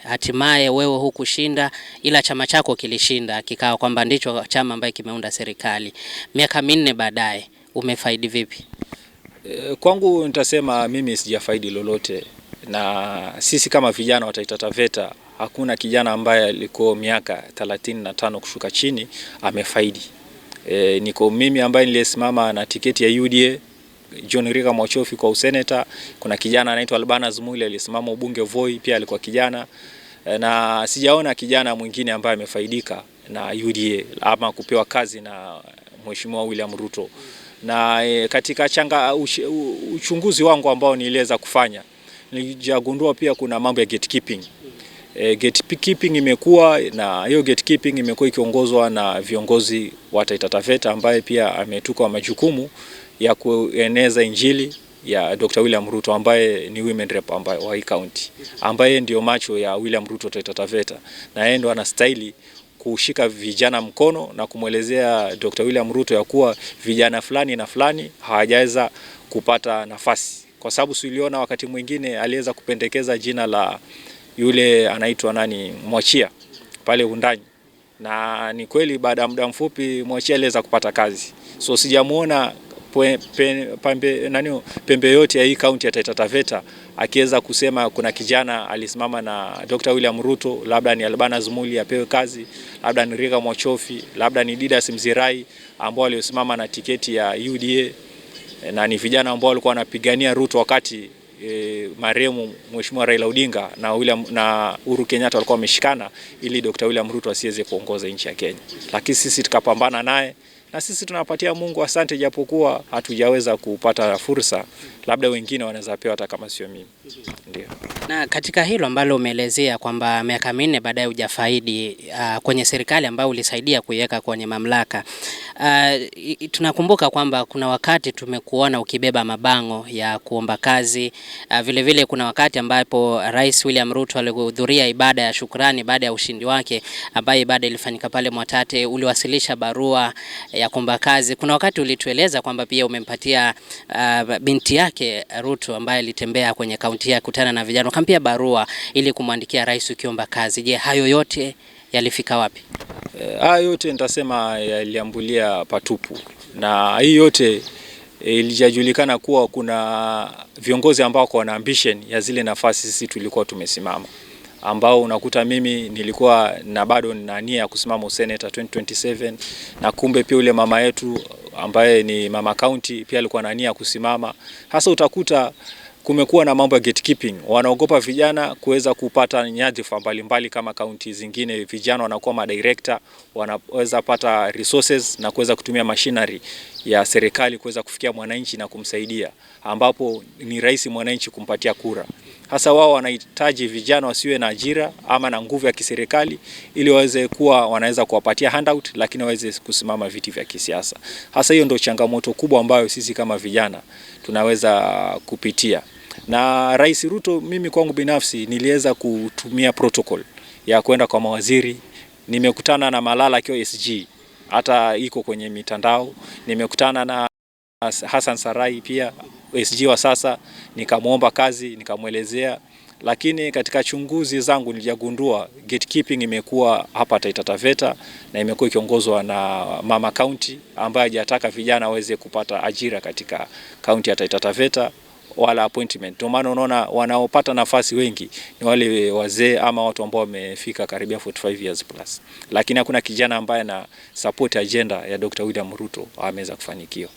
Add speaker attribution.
Speaker 1: Hatimaye wewe hukushinda ila chama chako kilishinda, kikao kwamba ndicho chama ambaye kimeunda serikali. Miaka minne baadaye umefaidi vipi?
Speaker 2: Kwangu nitasema mimi sijafaidi lolote, na sisi kama vijana wa Taita Taveta hakuna kijana ambaye aliko miaka 35 kushuka chini amefaidi. Niko mimi ambaye nilisimama na tiketi ya UDA, John Rika Mwachofi kwa useneta. Kuna kijana anaitwa Albana Zumuli alisimama ubunge Voi, pia alikuwa kijana. Na sijaona kijana mwingine ambaye amefaidika na UDA ama kupewa kazi na Mheshimiwa William Ruto. Na katika uchunguzi wangu ambao niliweza kufanya, nilijagundua pia kuna mambo ya gatekeeping. Gatekeeping imekuwa, na hiyo gatekeeping imekuwa ikiongozwa na viongozi wa Taita Taveta ambaye pia ametuka majukumu ya kueneza injili ya Dr. William Ruto ambaye ni women rep wa hii county, ambaye ndio macho ya William Ruto Taita Taveta, na yeye ndo anastahili kushika vijana mkono na kumwelezea Dr. William Ruto ya kuwa vijana fulani na fulani hawajaweza kupata nafasi. Kwa sababu suliona wakati mwingine aliweza kupendekeza jina la yule anaitwa Mwachia pale Undanyi, na ni kweli baada ya muda mfupi Mwachia aliweza kupata kazi. So sijamuona pembe yote ya hii county ya Taita Taveta akiweza kusema kuna kijana alisimama na Dr. William Ruto, labda ni Albana Zumuli apewe kazi, labda ni Rika Mwachofi, labda ni Didas Mzirai ambao waliosimama na tiketi ya UDA, na ni vijana ambao walikuwa wanapigania Ruto wakati marehemu Mheshimiwa Raila Odinga na Uhuru Kenyatta walikuwa wameshikana ili Dr. William Ruto asiweze kuongoza nchi ya Kenya. Lakini sisi tukapambana naye, na sisi tunapatia Mungu asante, japokuwa hatujaweza kupata fursa, labda wengine wanaweza pewa hata kama sio mimi. Ndio.
Speaker 1: Na katika hilo ambalo umeelezea kwamba miaka minne baadaye hujafaidi kwenye serikali ambayo ulisaidia kuiweka kwenye mamlaka, tunakumbuka kwamba kuna wakati tumekuona ukibeba mabango ya kuomba kazi. Vile vile kuna wakati ambapo Rais William Ruto alihudhuria ibada ya shukrani baada ya ushindi wake, ambayo ibada ilifanyika pale Mwatate, uliwasilisha barua ya kuomba kazi. Kuna wakati ulitueleza kwamba pia umempatia binti yake Ruto ambaye alitembea kwenye kaunti ya kutana na vijana, kampia barua ili kumwandikia rais ukiomba kazi. Je, hayo yote yalifika wapi?
Speaker 2: Hayo yote nitasema yaliambulia patupu, na hii yote ilijajulikana kuwa kuna viongozi ambao wana ambition ya zile nafasi sisi tulikuwa tumesimama, ambao unakuta mimi nilikuwa na bado nina nia ya kusimama useneta 2027, na kumbe pia ule mama yetu ambaye ni mama county pia alikuwa na nia ya kusimama. Hasa utakuta kumekuwa na mambo ya gatekeeping, wanaogopa vijana kuweza kupata nyadhifa mbalimbali kama kaunti zingine. Vijana wanakuwa madirector, wanaweza pata resources na kuweza kutumia machinery ya serikali kuweza kufikia mwananchi na kumsaidia, ambapo ni rahisi mwananchi kumpatia kura. Hasa wao wanahitaji vijana wasiwe na ajira ama na nguvu ya kiserikali ili waweze kuwa wanaweza kuwapatia handout, lakini waweze kusimama viti vya kisiasa. Hasa hiyo ndio changamoto kubwa ambayo sisi kama vijana tunaweza kupitia. Na Rais Ruto, mimi kwangu binafsi niliweza kutumia protocol ya kwenda kwa mawaziri. Nimekutana na Malala akiwa SG, hata iko kwenye mitandao. Nimekutana na Hassan Sarai pia SG wa sasa, nikamuomba kazi, nikamwelezea. Lakini katika chunguzi zangu nilijagundua gatekeeping imekuwa hapa Taita Taveta, na imekuwa ikiongozwa na mama county ambaye hajataka vijana waweze kupata ajira katika county ya Taita Taveta wala appointment. Ndio maana unaona wanaopata nafasi wengi ni wale wazee ama watu ambao wamefika karibia 45 years plus. Lakini hakuna kijana ambaye na support agenda ya Dr. William Ruto ameweza kufanikiwa.